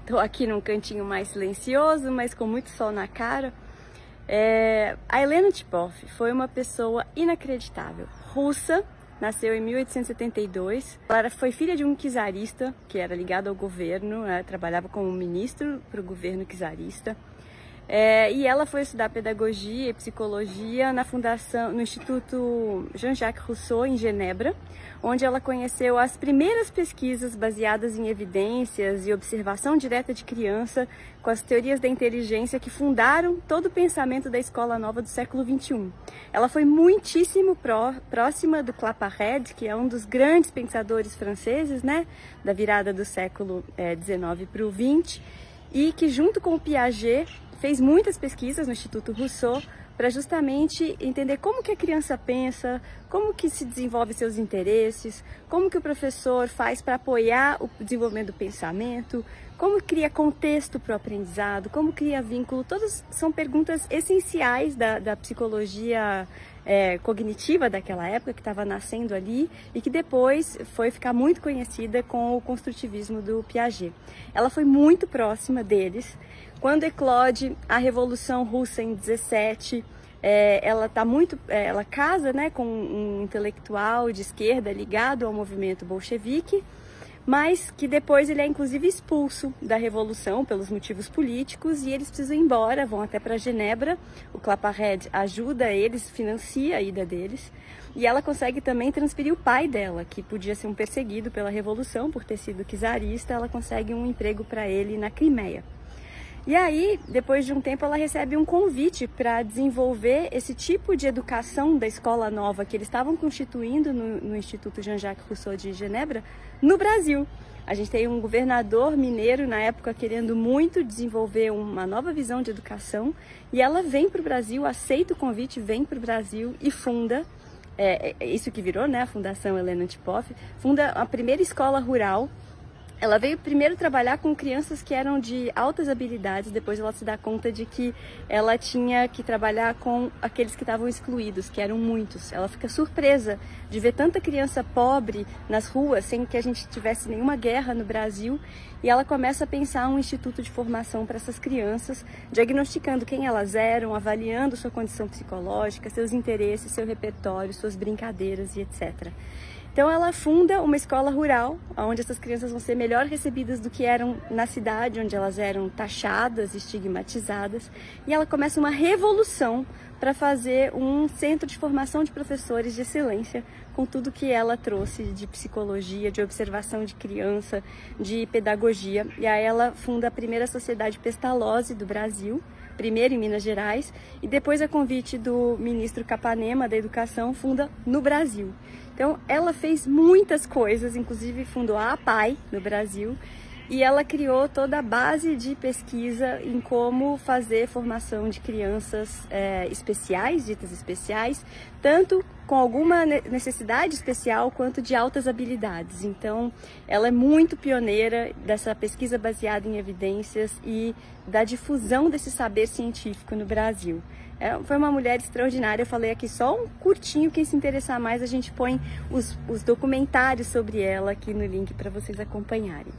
Estou aqui num cantinho mais silencioso, mas com muito sol na cara. A Helena Tipov foi uma pessoa inacreditável. Russa, nasceu em 1872. Ela foi filha de um czarista, que era ligado ao governo, trabalhava como ministro para o governo czarista. E ela foi estudar pedagogia e psicologia no Instituto Jean-Jacques Rousseau, em Genebra, onde ela conheceu as primeiras pesquisas baseadas em evidências e observação direta de criança, com as teorias da inteligência que fundaram todo o pensamento da Escola Nova do século XXI. Ela foi muitíssimo próxima do Claparède, que é um dos grandes pensadores franceses, da virada do século XIX para o XX, e que junto com o Piaget fez muitas pesquisas no Instituto Rousseau para justamente entender como que a criança pensa, como que se desenvolve seus interesses, como que o professor faz para apoiar o desenvolvimento do pensamento, como cria contexto para o aprendizado, como cria vínculo. Todas são perguntas essenciais da psicologia cognitiva daquela época, que estava nascendo ali e que depois foi ficar muito conhecida com o construtivismo do Piaget. Ela foi muito próxima deles. Quando eclode a Revolução Russa em 17, ela casa com um intelectual de esquerda ligado ao movimento bolchevique, mas que depois ele é inclusive expulso da Revolução pelos motivos políticos e eles precisam ir embora, vão até para Genebra. O Claparède ajuda eles, financia a ida deles, e ela consegue também transferir o pai dela, que podia ser um perseguido pela Revolução por ter sido czarista. Ela consegue um emprego para ele na Crimeia. E aí, depois de um tempo, ela recebe um convite para desenvolver esse tipo de educação da escola nova que eles estavam constituindo no Instituto Jean-Jacques Rousseau de Genebra, no Brasil. A gente tem um governador mineiro, na época, querendo muito desenvolver uma nova visão de educação, e ela vem para o Brasil, aceita o convite, vem para o Brasil e funda, isso que virou, a Fundação Helena Tipov, funda a primeira escola rural. Ela veio primeiro trabalhar com crianças que eram de altas habilidades, depois ela se dá conta de que ela tinha que trabalhar com aqueles que estavam excluídos, que eram muitos. Ela fica surpresa de ver tanta criança pobre nas ruas, sem que a gente tivesse nenhuma guerra no Brasil, e ela começa a pensar um instituto de formação para essas crianças, diagnosticando quem elas eram, avaliando sua condição psicológica, seus interesses, seu repertório, suas brincadeiras e etc. Então ela funda uma escola rural, onde essas crianças vão ser melhor recebidas do que eram na cidade, onde elas eram taxadas, estigmatizadas, e ela começa uma revolução para fazer um centro de formação de professores de excelência, com tudo que ela trouxe de psicologia, de observação de criança, de pedagogia. E aí ela funda a primeira Sociedade Pestalozzi do Brasil, primeiro em Minas Gerais, e depois, a convite do ministro Capanema da Educação, funda no Brasil. Então, ela fez muitas coisas, inclusive fundou a APAE no Brasil, e ela criou toda a base de pesquisa em como fazer formação de crianças especiais, ditas especiais, tanto com alguma necessidade especial quanto de altas habilidades. Então, ela é muito pioneira dessa pesquisa baseada em evidências e da difusão desse saber científico no Brasil. Foi uma mulher extraordinária. Eu falei aqui só um curtinho. Quem se interessar mais, a gente põe os documentários sobre ela aqui no link para vocês acompanharem.